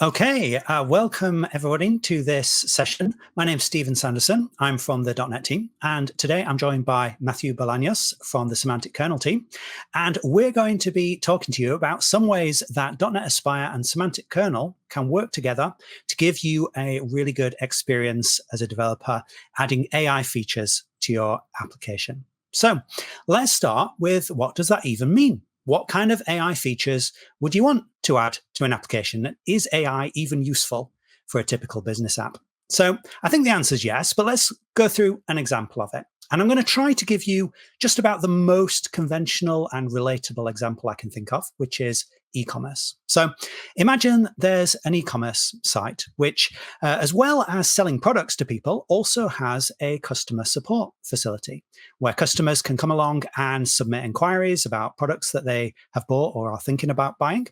Okay, welcome everybody to this session. My name's Stephen Sanderson. I'm from the dotnet team, and today I'm joined by Matthew Bolanos from the Semantic Kernel team, and we're going to be talking to you about some ways that dotnet Aspire and Semantic Kernel can work together to give you a really good experience as a developer, adding AI features to your application. So let's start with, what does that even mean? What kind of AI features would you want to add to an application? Is AI even useful for a typical business app? So I think the answer is yes, but let's go through an example of it. And I'm going to try to give you just about the most conventional and relatable example I can think of, which is e-commerce. So imagine there's an e-commerce site, which, as well as selling products to people, also has a customer support facility where customers can come along and submit inquiries about products that they have bought or are thinking about buying.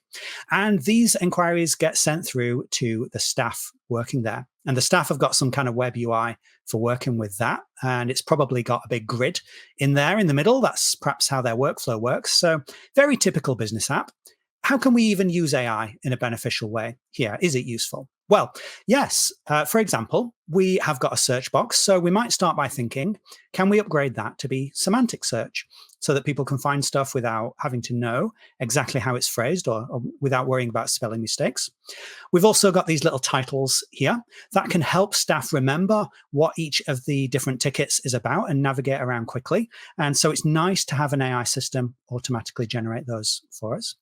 And these inquiries get sent through to the staff working there. And the staff have got some kind of web UI for working with that. And it's probably got a big grid in there in the middle. That's perhaps how their workflow works. So very typical business app. How can we even use AI in a beneficial way here? Is it useful? Well, yes. For example, we have got a search box. So we might start by thinking, can we upgrade that to be semantic search so that people can find stuff without having to know exactly how it's phrased or without worrying about spelling mistakes? We've also got these little titles here that can help staff remember what each of the different tickets is about and navigate around quickly. And so it's nice to have an AI system automatically generate those for us.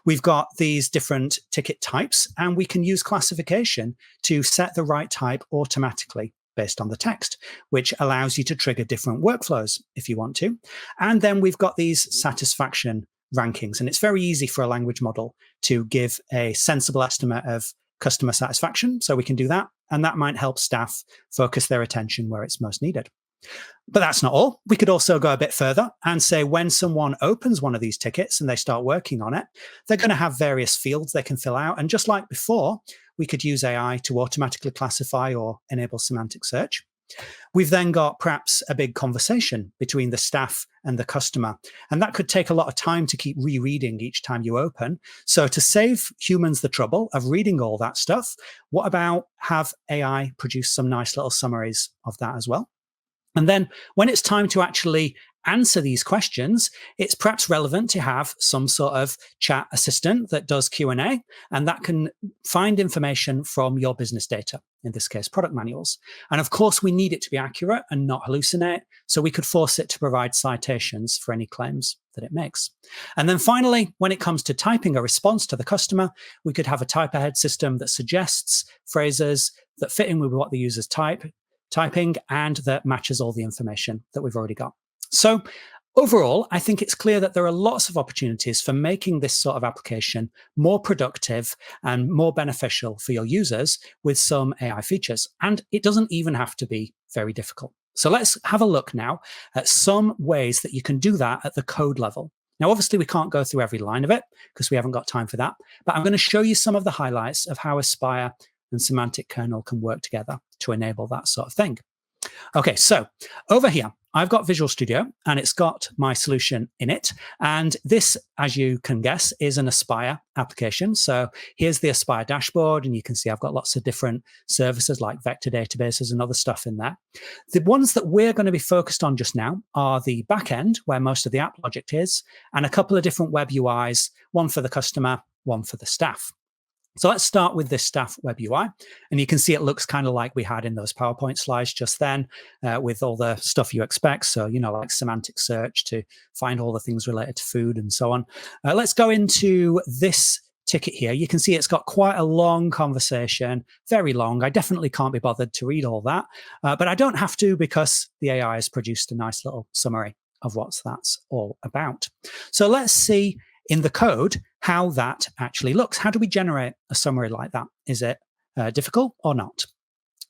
We've got these different ticket types, and we can use classification to set the right type automatically based on the text, which allows you to trigger different workflows if you want to. And then we've got these satisfaction rankings, and it's very easy for a language model to give a sensible estimate of customer satisfaction. So we can do that, and that might help staff focus their attention where it's most needed. But that's not all. We could also go a bit further and say when someone opens one of these tickets and they start working on it, they're going to have various fields they can fill out. And just like before, we could use AI to automatically classify or enable semantic search. We've then got perhaps a big conversation between the staff and the customer. And that could take a lot of time to keep rereading each time you open. So to save humans the trouble of reading all that stuff, what about have AI produce some nice little summaries of that as well? And then when it's time to actually answer these questions, it's perhaps relevant to have some sort of chat assistant that does Q&A, and that can find information from your business data, in this case, product manuals. And of course, we need it to be accurate and not hallucinate, so we could force it to provide citations for any claims that it makes. And then finally, when it comes to typing a response to the customer, we could have a type ahead system that suggests phrases that fit in with what the user's typing and that matches all the information that we've already got. So overall, I think it's clear that there are lots of opportunities for making this sort of application more productive and more beneficial for your users with some AI features. And it doesn't even have to be very difficult. So let's have a look now at some ways that you can do that at the code level. Now, obviously, we can't go through every line of it because we haven't got time for that. But I'm going to show you some of the highlights of how Aspire and Semantic Kernel can work together to enable that sort of thing. Okay, so over here, I've got Visual Studio, and it's got my solution in it. And this, as you can guess, is an Aspire application. So here's the Aspire dashboard, and you can see I've got lots of different services like vector databases and other stuff in there. The ones that we're going to be focused on just now are the backend, where most of the app logic is, and a couple of different web UIs, one for the customer, one for the staff. So let's start with this staff web UI. And you can see it looks kind of like we had in those PowerPoint slides just then with all the stuff you expect. So, like semantic search to find all the things related to food and so on. Let's go into this ticket here. You can see it's got quite a long conversation, very long. I definitely can't be bothered to read all that, but I don't have to because the AI has produced a nice little summary of what that's all about. So let's see in the code how that actually looks. How do we generate a summary like that? Is it difficult or not?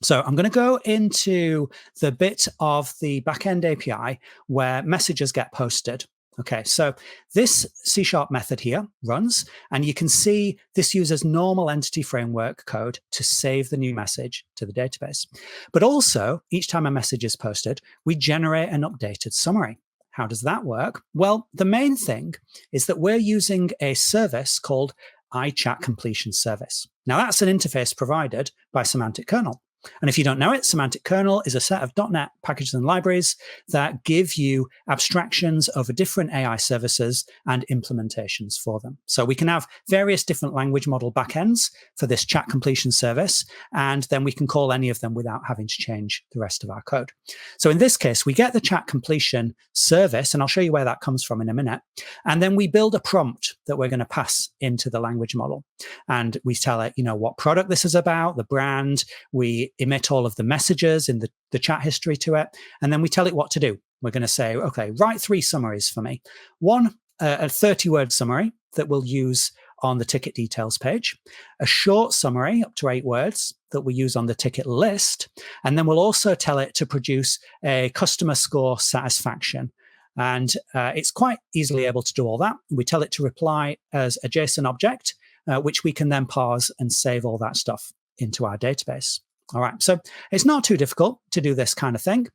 So I'm going to go into the bit of the backend API where messages get posted. Okay, so this C# method here runs, and you can see this uses normal entity framework code to save the new message to the database. But also, each time a message is posted, we generate an updated summary. how does that work? Well, the main thing is that we're using a service called iChat Completion Service. Now, that's an interface provided by Semantic Kernel. And if you don't know it, Semantic Kernel is a set of .NET packages and libraries that give you abstractions over different AI services and implementations for them. So we can have various different language model backends for this chat completion service, and then we can call any of them without having to change the rest of our code. So in this case, we get the chat completion service, and I'll show you where that comes from in a minute. And then we build a prompt that we're going to pass into the language model. And we tell it, what product this is about, the brand. We emit all of the messages in the chat history to it. And then we tell it what to do. We're going to say, okay, write 3 summaries for me. One, a 30-word summary that we'll use on the ticket details page, a short summary up to 8 words that we use on the ticket list. And then we'll also tell it to produce a customer score satisfaction. And it's quite easily able to do all that. We tell it to reply as a JSON object, which we can then parse and save all that stuff into our database. All right, so it's not too difficult to do this kind of thing.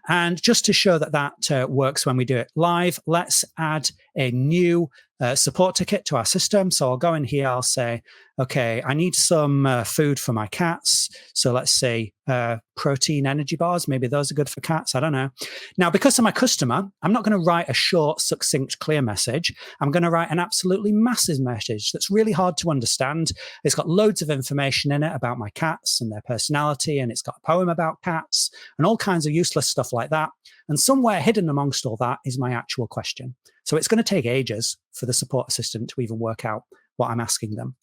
And just to show that that works when we do it live, let's add a new support ticket to our system. So I'll go in here, I'll say, okay, I need some food for my cats. So let's say protein energy bars. Maybe those are good for cats. I don't know. Now, because I'm a customer, I'm not going to write a short, succinct, clear message. I'm going to write an absolutely massive message that's really hard to understand. It's got loads of information in it about my cats and their personality, and it's got a poem about cats and all kinds of useless stuff like that. And somewhere hidden amongst all that is my actual question. So it's going to take ages for the support assistant to even work out what I'm asking them.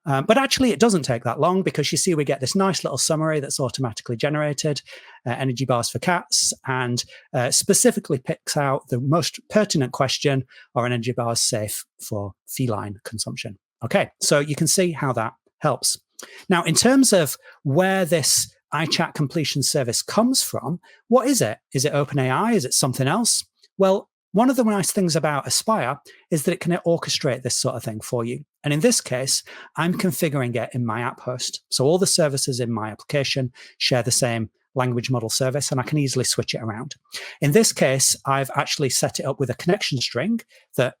But actually, it doesn't take that long, because you see we get this nice little summary that's automatically generated, energy bars for cats, and specifically picks out the most pertinent question: are energy bars safe for feline consumption? Okay, so you can see how that helps. Now, in terms of where this iChat completion service comes from, what is it? Is it OpenAI? Is it something else? Well, one of the nice things about Aspire is that it can orchestrate this sort of thing for you. And in this case, I'm configuring it in my app host. So all the services in my application share the same language model service, and I can easily switch it around. In this case, I've actually set it up with a connection string that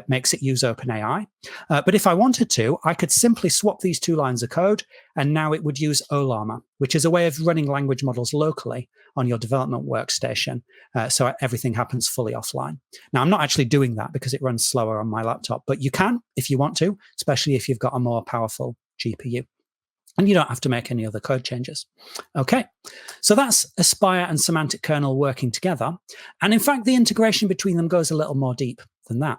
makes it use OpenAI. But if I wanted to, I could simply swap these 2 lines of code, and now it would use Ollama, which is a way of running language models locally on your development workstation. So everything happens fully offline. Now, I'm not actually doing that because it runs slower on my laptop, but you can if you want to, especially if you've got a more powerful GPU. And you don't have to make any other code changes. Okay, so that's Aspire and Semantic Kernel working together. And in fact, the integration between them goes a little more deep than that.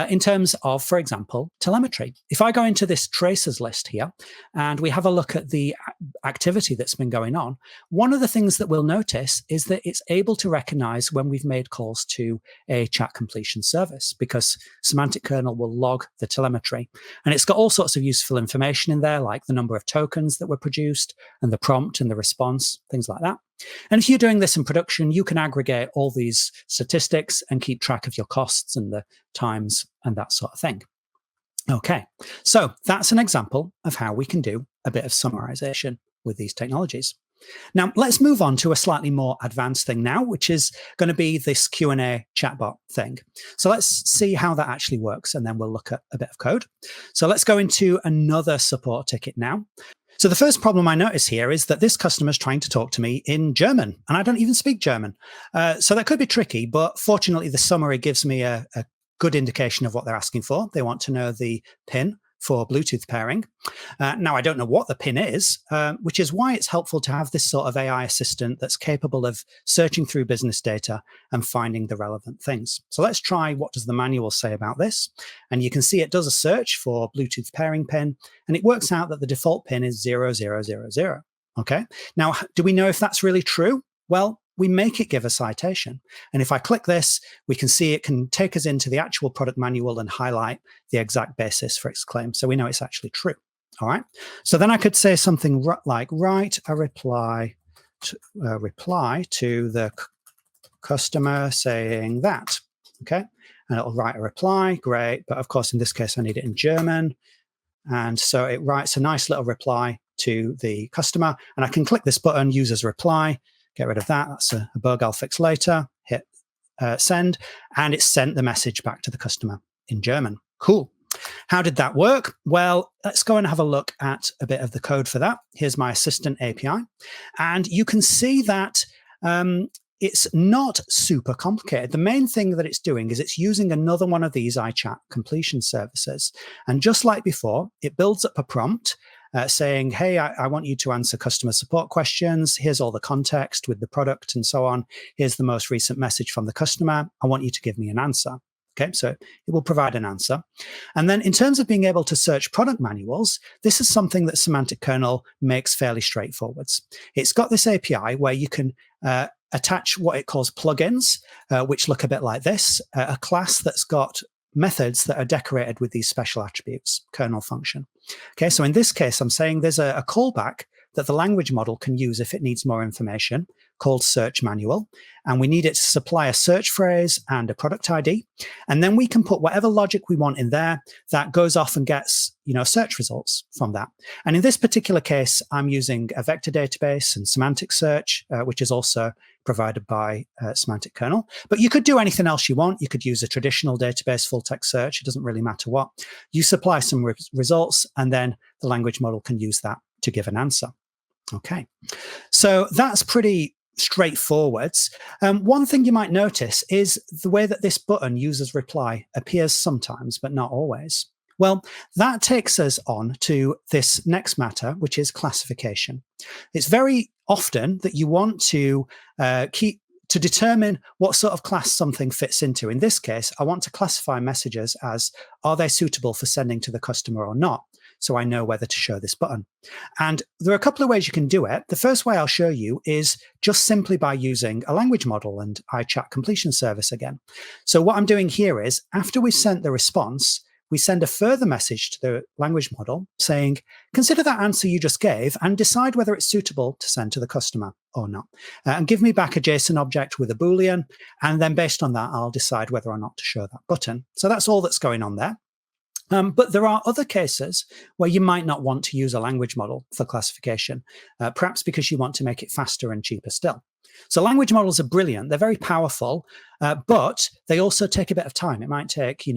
In terms of, for example, telemetry. If I go into this tracers list here and we have a look at the activity that's been going on, one of the things that we'll notice is that it's able to recognize when we've made calls to a chat completion service, because Semantic Kernel will log the telemetry. And it's got all sorts of useful information in there, like the number of tokens that were produced and the prompt and the response, things like that. And if you're doing this in production, you can aggregate all these statistics and keep track of your costs and the times and that sort of thing. Okay, so that's an example of how we can do a bit of summarization with these technologies. Now, let's move on to a slightly more advanced thing now, which is going to be this Q&A chatbot thing. So let's see how that actually works, and then we'll look at a bit of code. So let's go into another support ticket now. So the first problem I notice here is that this customer is trying to talk to me in German, and I don't even speak German. So that could be tricky, but fortunately, the summary gives me a good indication of what they're asking for. They want to know the PIN for Bluetooth pairing. Now, I don't know what the PIN is, which is why it's helpful to have this sort of AI assistant that's capable of searching through business data and finding the relevant things. So let's try what does the manual say about this. And you can see it does a search for Bluetooth pairing PIN, and it works out that the default PIN is 0000. Okay. Now, do we know if that's really true? Well, we make it give a citation. And if I click this, we can see it can take us into the actual product manual and highlight the exact basis for its claim. So we know it's actually true. All right. So then I could say something like, write a reply to the customer saying that. Okay. And it'll write a reply. Great. But of course, in this case, I need it in German. And so it writes a nice little reply to the customer. And I can click this button, use as reply. Get rid of that. That's a bug I'll fix later. Hit send, and it sent the message back to the customer in German. Cool. How did that work? Well, let's go and have a look at a bit of the code for that. Here's my assistant API. And you can see that it's not super complicated. The main thing that it's doing is it's using another one of these iChat completion services. And just like before, it builds up a prompt saying, hey, I want you to answer customer support questions. Here's all the context with the product and so on. Here's the most recent message from the customer. I want you to give me an answer. Okay, so it will provide an answer. And then in terms of being able to search product manuals, this is something that Semantic Kernel makes fairly straightforward. It's got this API where you can attach what it calls plugins, which look a bit like this, a class that's got methods that are decorated with these special attributes, kernel function. Okay, so in this case, I'm saying there's a callback that the language model can use if it needs more information, called search manual. And we need it to supply a search phrase and a product ID. And then we can put whatever logic we want in there that goes off and gets, search results from that. And in this particular case, I'm using a vector database and semantic search, which is also provided by Semantic Kernel. But you could do anything else you want. You could use a traditional database full text search. It doesn't really matter what. You supply some results, and then the language model can use that to give an answer. Okay, so that's pretty straightforward. One thing you might notice is the way that this button, users reply, appears sometimes, but not always. Well, that takes us on to this next matter, which is classification. It's very often that you want to determine what sort of class something fits into. In this case, I want to classify messages as, are they suitable for sending to the customer or not? So I know whether to show this button. And there are a couple of ways you can do it. The first way I'll show you is just simply by using a language model and iChat completion service again. So what I'm doing here is, after we've sent the response, we send a further message to the language model saying, consider that answer you just gave and decide whether it's suitable to send to the customer or not. And give me back a JSON object with a Boolean. And then based on that, I'll decide whether or not to show that button. So that's all that's going on there. But there are other cases where you might not want to use a language model for classification, perhaps because you want to make it faster and cheaper still. So language models are brilliant. They're very powerful, but they also take a bit of time. It might take,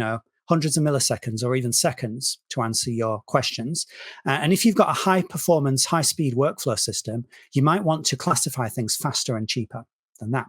hundreds of milliseconds or even seconds to answer your questions. And if you've got a high performance, high speed workflow system, you might want to classify things faster and cheaper than that.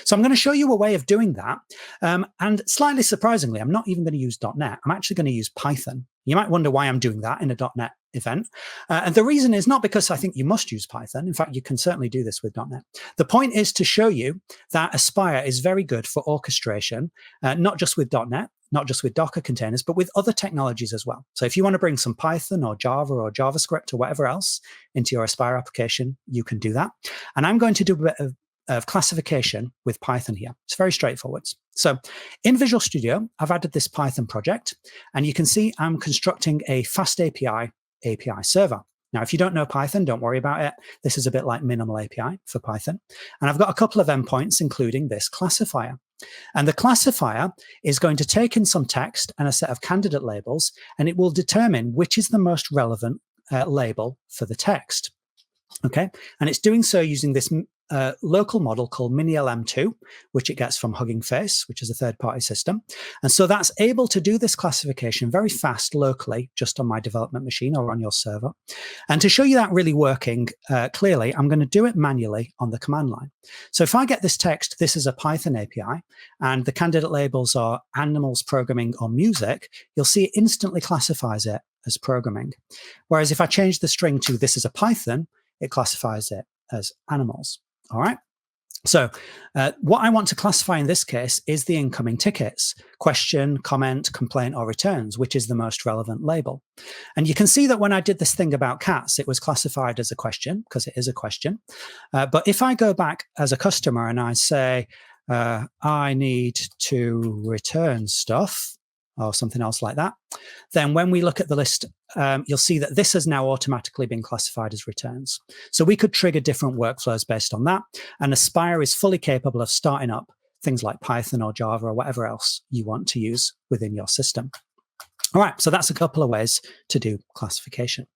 So I'm going to show you a way of doing that. And slightly surprisingly, I'm not even going to use .NET. I'm actually going to use Python. You might wonder why I'm doing that in a .NET event. And the reason is not because I think you must use Python. In fact, you can certainly do this with .NET. The point is to show you that Aspire is very good for orchestration, not just with .NET, not just with Docker containers, but with other technologies as well. So if you want to bring some Python or Java or JavaScript or whatever else into your Aspire application, you can do that. And I'm going to do a bit of classification with Python here. It's very straightforward. So in Visual Studio, I've added this Python project, and you can see I'm constructing a fast API server. Now, if you don't know Python, don't worry about it. This is a bit like minimal API for Python. And I've got a couple of endpoints, including this classifier. And the classifier is going to take in some text and a set of candidate labels, and it will determine which is the most relevant label for the text. Okay, and it's doing so using this local model called MiniLM2, which it gets from Hugging Face, which is a third-party system. And so that's able to do this classification very fast locally, just on my development machine or on your server. And to show you that really working clearly, I'm going to do it manually on the command line. So if I get this text, this is a Python API, and the candidate labels are animals, programming, or music, you'll see it instantly classifies it as programming. Whereas if I change the string to this is a Python, it classifies it as animals. All right. So what I want to classify in this case is the incoming tickets: question, comment, complaint, or returns, which is the most relevant label. And you can see that when I did this thing about cats, it was classified as a question because it is a question. But if I go back as a customer and I say, I need to return stuff, or something else like that, then when we look at the list, you'll see that this has now automatically been classified as returns. So we could trigger different workflows based on that. And Aspire is fully capable of starting up things like Python or Java or whatever else you want to use within your system. All right, so that's a couple of ways to do classification.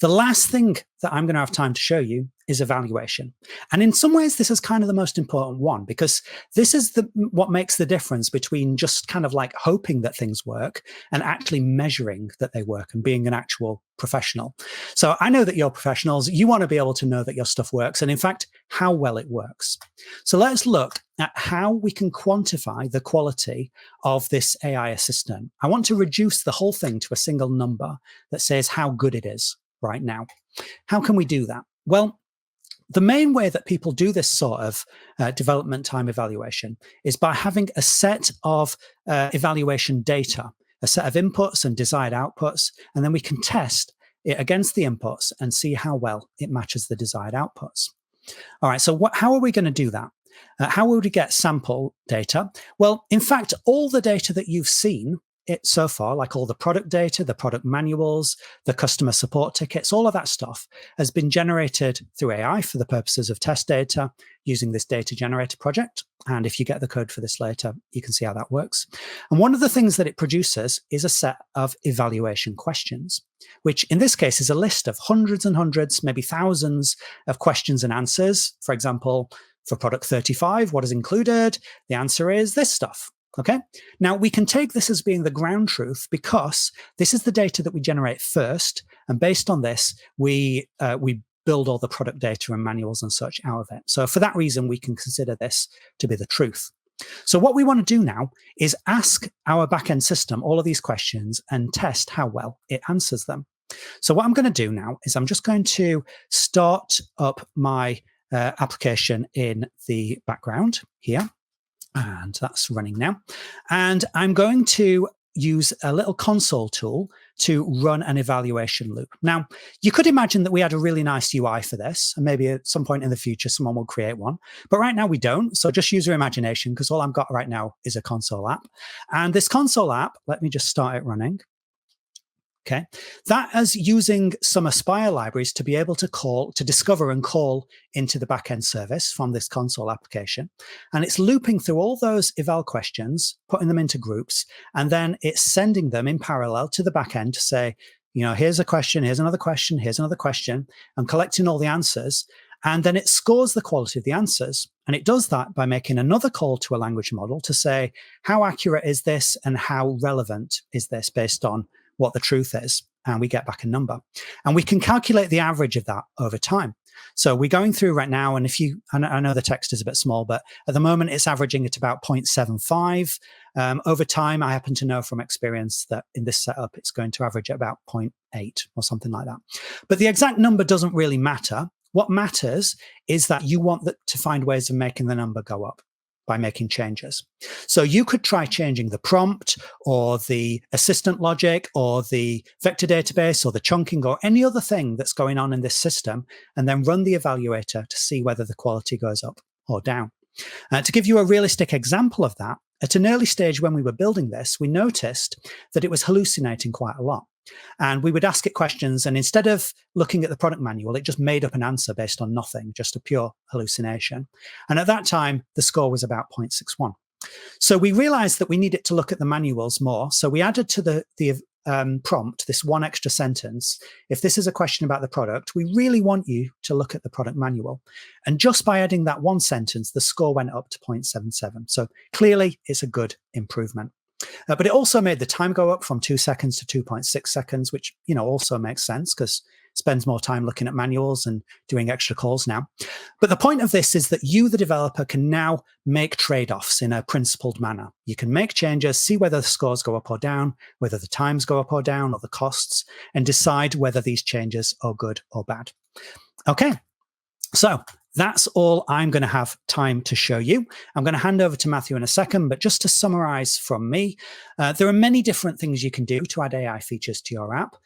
The last thing that I'm going to have time to show you is evaluation. And in some ways, this is kind of the most important one, because this is what makes the difference between just kind of like hoping that things work and actually measuring that they work and being an actual professional. So I know that you're professionals. You want to be able to know that your stuff works and, in fact, how well it works. So let's look at how we can quantify the quality of this AI assistant. I want to reduce the whole thing to a single number that says how good it is right now. How can we do that? Well, the main way that people do this sort of development time evaluation is by having a set of evaluation data, a set of inputs and desired outputs, and then we can test it against the inputs and see how well it matches the desired outputs. All right, so how are we going to do that? How would we get sample data? Well, in fact, all the data that you've seen so far, like all the product data, the product manuals, the customer support tickets, all of that stuff has been generated through AI for the purposes of test data using this data generator project. And if you get the code for this later, you can see how that works. And one of the things that it produces is a set of evaluation questions, which in this case is a list of hundreds and hundreds, maybe thousands of questions and answers. For example, for product 35, what is included? The answer is this stuff. Okay. Now we can take this as being the ground truth because this is the data that we generate first, and based on this, we build all the product data and manuals and such out of it. So for that reason, we can consider this to be the truth. So what we want to do now is ask our backend system all of these questions and test how well it answers them. So what I'm going to do now is I'm just going to start up my application in the background here. And that's running now. And I'm going to use a little console tool to run an evaluation loop. Now, you could imagine that we had a really nice UI for this, and maybe at some point in the future, someone will create one. But right now we don't. So just use your imagination, because all I've got right now is a console app. And this console app, let me just start it running. Okay, that is using some Aspire libraries to be able to discover and call into the backend service from this console application. And it's looping through all those eval questions, putting them into groups, and then it's sending them in parallel to the backend to say, here's a question, here's another question, here's another question, and collecting all the answers. And then it scores the quality of the answers. And it does that by making another call to a language model to say, how accurate is this and how relevant is this based on what the truth is, and we get back a number. And we can calculate the average of that over time. So we're going through right now, and I know the text is a bit small, but at the moment it's averaging at about 0.75. Over time, I happen to know from experience that in this setup, it's going to average at about 0.8 or something like that. But the exact number doesn't really matter. What matters is that you want to find ways of making the number go up by making changes. So you could try changing the prompt or the assistant logic or the vector database or the chunking or any other thing that's going on in this system, and then run the evaluator to see whether the quality goes up or down. To give you a realistic example of that, at an early stage when we were building this, we noticed that it was hallucinating quite a lot. And we would ask it questions, and instead of looking at the product manual, it just made up an answer based on nothing, just a pure hallucination. And at that time, the score was about 0.61. So we realized that we needed to look at the manuals more. So we added to the prompt this one extra sentence. If this is a question about the product, we really want you to look at the product manual. And just by adding that one sentence, the score went up to 0.77. So clearly, it's a good improvement. But it also made the time go up from 2 seconds to 2.6 seconds, which, also makes sense because it spends more time looking at manuals and doing extra calls now. But the point of this is that you, the developer, can now make trade-offs in a principled manner. You can make changes, see whether the scores go up or down, whether the times go up or down, or the costs, and decide whether these changes are good or bad. Okay, so that's all I'm going to have time to show you. I'm going to hand over to Matthew in a second, but just to summarize from me, there are many different things you can do to add AI features to your app.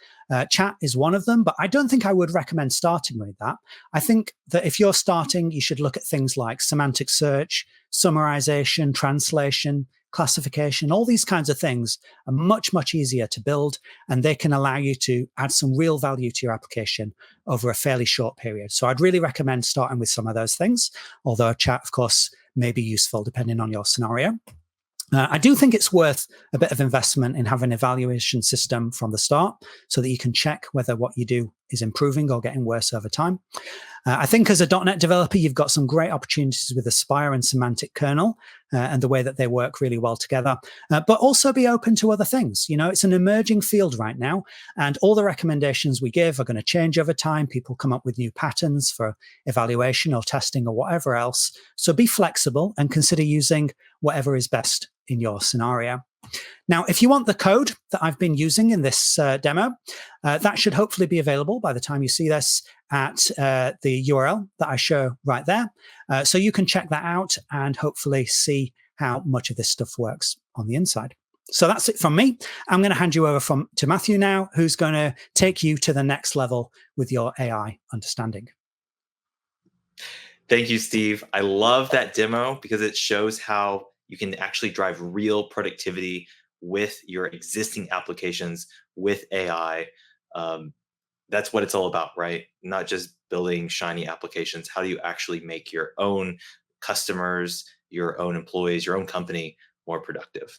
Chat is one of them, but I don't think I would recommend starting with that. I think that if you're starting, you should look at things like semantic search, summarization, translation, classification. All these kinds of things are much, much easier to build, and they can allow you to add some real value to your application over a fairly short period. So I'd really recommend starting with some of those things, although chat, of course, may be useful depending on your scenario. I do think it's worth a bit of investment in having an evaluation system from the start so that you can check whether what you do is improving or getting worse over time. I think as a .NET developer, you've got some great opportunities with Aspire and Semantic Kernel and the way that they work really well together. But also be open to other things. You know, it's an emerging field right now, and all the recommendations we give are going to change over time. People come up with new patterns for evaluation or testing or whatever else. So be flexible and consider using whatever is best in your scenario. Now, if you want the code that I've been using in this demo, that should hopefully be available by the time you see this at the URL that I show right there. So you can check that out and hopefully see how much of this stuff works on the inside. So that's it from me. I'm going to hand you over to Matthew now, who's going to take you to the next level with your AI understanding. Thank you, Steve. I love that demo because it shows how you can actually drive real productivity with your existing applications with AI. That's what it's all about, right? Not just building shiny applications. How do you actually make your own customers, your own employees, your own company more productive?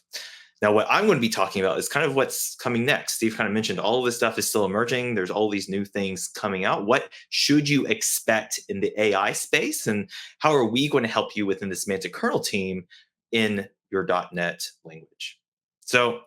Now, what I'm going to be talking about is kind of what's coming next. Steve kind of mentioned all of this stuff is still emerging. There's all these new things coming out. What should you expect in the AI space? And how are we going to help you within the Semantic Kernel team in your .NET language? So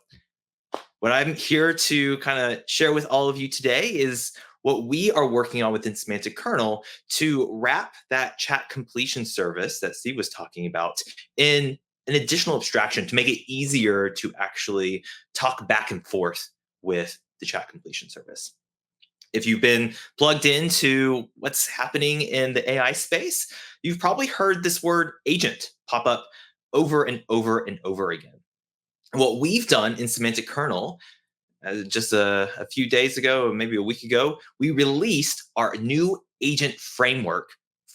what I'm here to kind of share with all of you today is what we are working on within Semantic Kernel to wrap that chat completion service that Steve was talking about in an additional abstraction to make it easier to actually talk back and forth with the chat completion service. If you've been plugged into what's happening in the AI space, you've probably heard this word agent pop up over and over and over again. What we've done in Semantic Kernel, just a few days ago, maybe a week ago, we released our new agent framework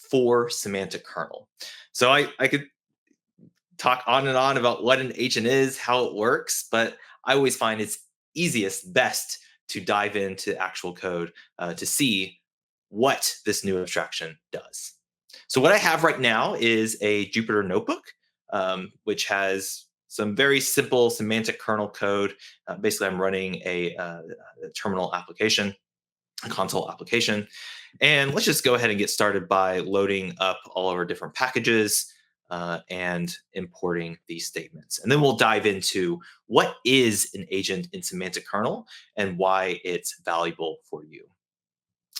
for Semantic Kernel. So I could talk on and on about what an agent is, how it works, but I always find it's easiest, best to dive into actual code to see what this new abstraction does. So what I have right now is a Jupyter notebook, which has some very simple semantic kernel code. Basically, I'm running a terminal application, a console application. And let's just go ahead and get started by loading up all of our different packages and importing these statements. And then we'll dive into what is an agent in semantic kernel and why it's valuable for you.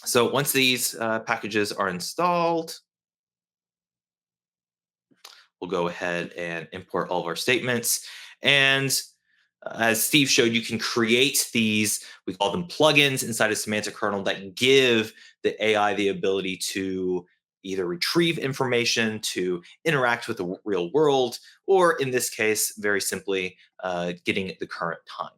So once these packages are installed, we'll go ahead and import all of our statements. And as Steve showed, you can create these, we call them plugins inside of semantic kernel that give the AI the ability to either retrieve information, to interact with the real world, or in this case, very simply, getting the current time.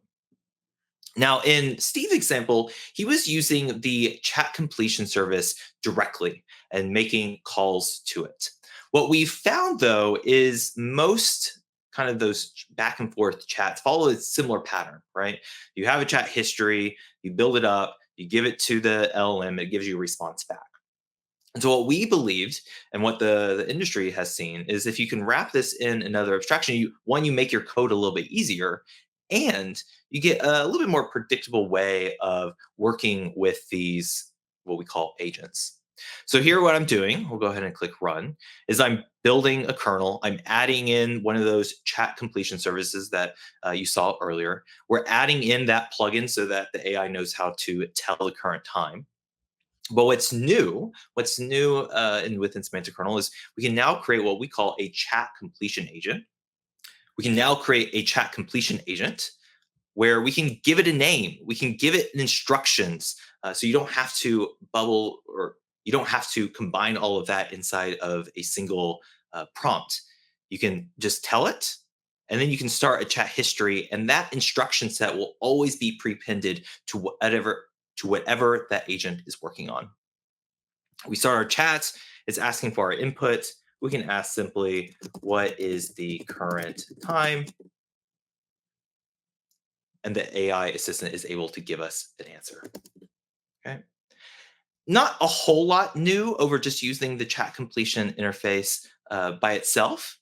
Now, in Steve's example, he was using the chat completion service directly and making calls to it. What we've found, though, is most kind of those back and forth chats follow a similar pattern, right? You have a chat history, you build it up, you give it to the LLM, it gives you a response back. And so what we believed and what the industry has seen is if you can wrap this in another abstraction, you make your code a little bit easier and you get a little bit more predictable way of working with these, what we call agents. So here what I'm doing, we'll go ahead and click run, is I'm building a kernel. I'm adding in one of those chat completion services that you saw earlier. We're adding in that plugin so that the AI knows how to tell the current time. But within semantic kernel is we can now create what we call a chat completion agent. We can now create a chat completion agent where we can give it a name. We can give it instructions. So you don't have to bubble or you don't have to combine all of that inside of a single prompt. You can just tell it, and then you can start a chat history, and that instruction set will always be prepended to whatever that agent is working on. We start our chats, it's asking for our input. We can ask simply, what is the current time? And the AI assistant is able to give us an answer. Okay. Not a whole lot new over just using the chat completion interface by itself.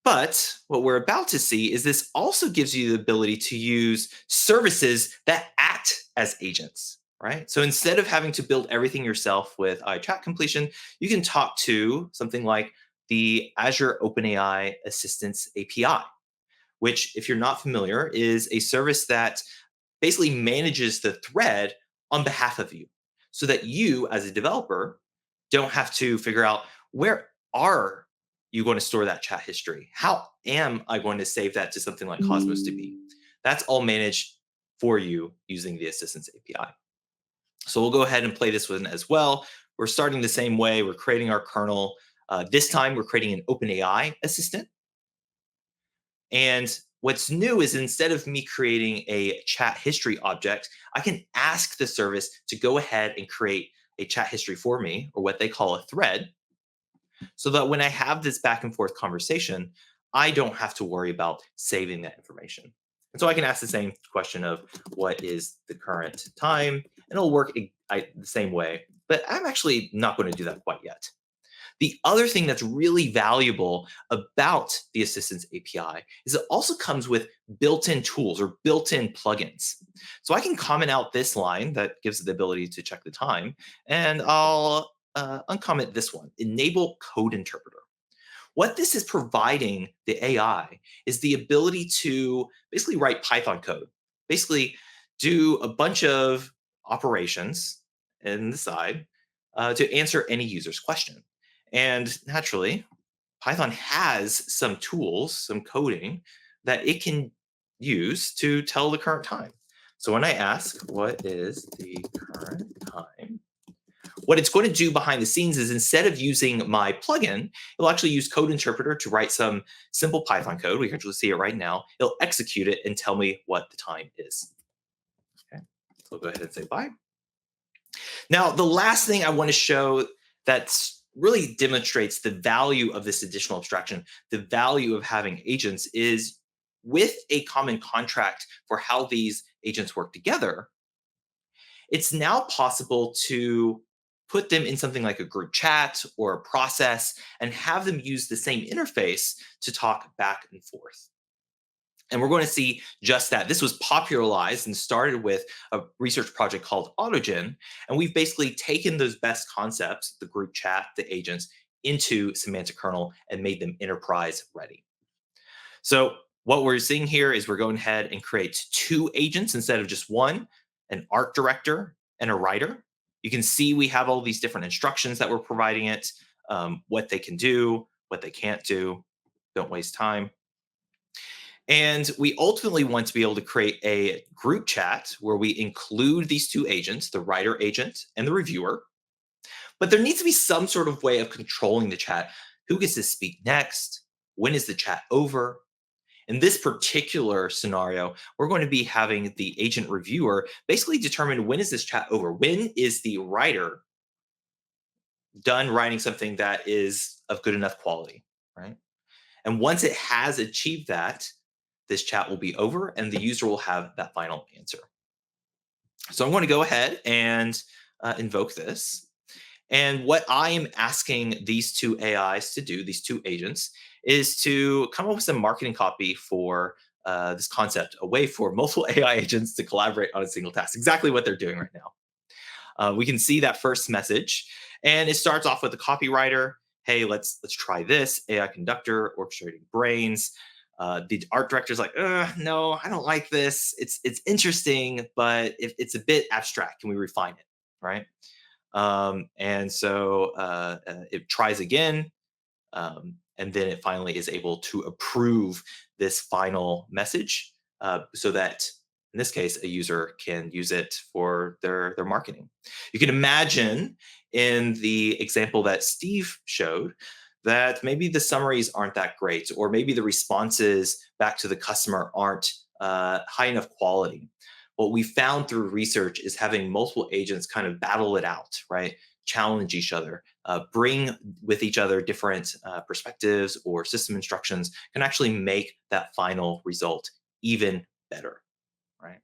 But what we're about to see is this also gives you the ability to use services that act as agents, right? So instead of having to build everything yourself with chat completion, you can talk to something like the Azure OpenAI Assistance API, which, if you're not familiar, is a service that basically manages the thread on behalf of you so that you, as a developer, don't have to figure out where are you going to store that chat history? How am I going to save that to something like Cosmos DB? That's all managed for you using the Assistance API. So we'll go ahead and play this one as well. We're starting the same way. We're creating our kernel. This time, we're creating an OpenAI assistant. And what's new is instead of me creating a chat history object, I can ask the service to go ahead and create a chat history for me, or what they call a thread, so that when I have this back and forth conversation, I don't have to worry about saving that information. And so I can ask the same question of what is the current time, and it'll work the same way, but I'm actually not going to do that quite yet. The other thing that's really valuable about the Assistance API is it also comes with built-in tools or built-in plugins. So I can comment out this line that gives the ability to check the time, and I'll uncomment this one, enable code interpreter. What this is providing the AI is the ability to basically write Python code, basically do a bunch of operations in the side to answer any user's question. And naturally, Python has some tools, some coding that it can use to tell the current time. So when I ask, what is the current time? What it's going to do behind the scenes is instead of using my plugin, it'll actually use Code Interpreter to write some simple Python code. We can actually see it right now. It'll execute it and tell me what the time is. Okay, so we'll go ahead and say bye. Now, the last thing I want to show that's really demonstrates the value of this additional abstraction, the value of having agents, is with a common contract for how these agents work together. It's now possible to put them in something like a group chat or a process and have them use the same interface to talk back and forth. And we're going to see just that. This was popularized and started with a research project called Autogen. And we've basically taken those best concepts, the group chat, the agents, into Semantic Kernel and made them enterprise ready. So what we're seeing here is we're going ahead and create 2 agents instead of just one, an art director and a writer. You can see we have all these different instructions that we're providing it, what they can do, what they can't do. Don't waste time. And we ultimately want to be able to create a group chat where we include these 2 agents, the writer agent and the reviewer. But there needs to be some sort of way of controlling the chat. Who gets to speak next? When is the chat over? In this particular scenario, we're going to be having the agent reviewer basically determine when is this chat over? When is the writer done writing something that is of good enough quality, right? And once it has achieved that, this chat will be over and the user will have that final answer. So I'm going to go ahead and invoke this. And what I am asking these 2 AIs to do, these 2 agents, is to come up with some marketing copy for this concept, a way for multiple AI agents to collaborate on a single task, exactly what they're doing right now. We can see that first message, and it starts off with the copywriter. Hey, let's try this. AI conductor, orchestrating brains. The art director's like, no, I don't like this. It's interesting, but it's a bit abstract. Can we refine it, right? And so it tries again, and then it finally is able to approve this final message so that, in this case, a user can use it for their marketing. You can imagine in the example that Steve showed that maybe the summaries aren't that great, or maybe the responses back to the customer aren't high enough quality. What we found through research is having multiple agents kind of battle it out, right? Challenge each other, bring with each other different perspectives or system instructions can actually make that final result even better, right?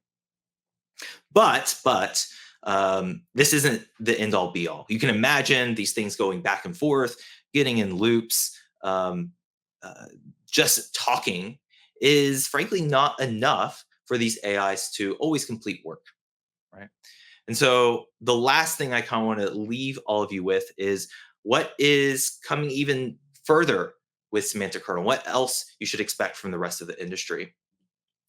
But this isn't the end all be all. You can imagine these things going back and forth, getting in loops, just talking is frankly not enough for these AIs to always complete work, right? And so the last thing I kind of want to leave all of you with is what is coming even further with semantic kernel, what else you should expect from the rest of the industry.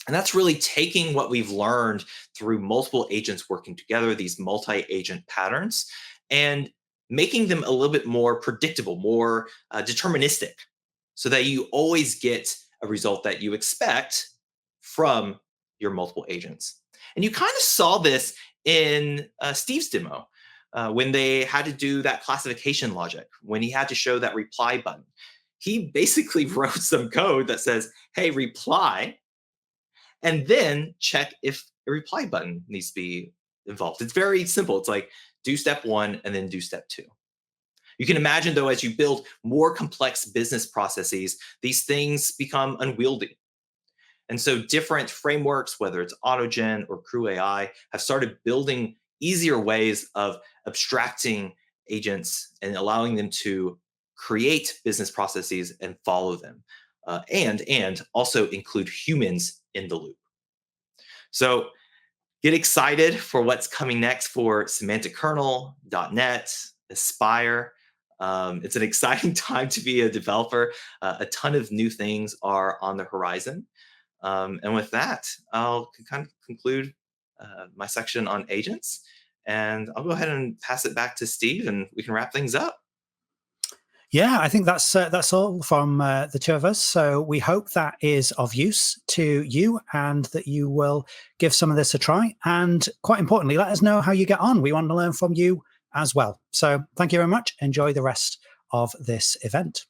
And that's really taking what we've learned through multiple agents working together, these multi-agent patterns, and making them a little bit more predictable, more deterministic, so that you always get a result that you expect from your multiple agents. And you kind of saw this in Steve's demo when they had to do that classification logic, when he had to show that reply button. He basically wrote some code that says, hey, reply, and then check if a reply button needs to be involved. It's very simple. It's like do step one and then do step two. You can imagine, though, as you build more complex business processes, these things become unwieldy. And so different frameworks, whether it's AutoGen or Crew AI, have started building easier ways of abstracting agents and allowing them to create business processes and follow them, and also include humans in the loop. So get excited for what's coming next for Semantic Kernel, dotnet, Aspire. It's an exciting time to be a developer. A ton of new things are on the horizon. And with that, I'll kind of conclude my section on agents. And I'll go ahead and pass it back to Steve, and we can wrap things up. Yeah, I think that's all from the two of us. So we hope that is of use to you and that you will give some of this a try. And quite importantly, let us know how you get on. We want to learn from you as well. So thank you very much. Enjoy the rest of this event.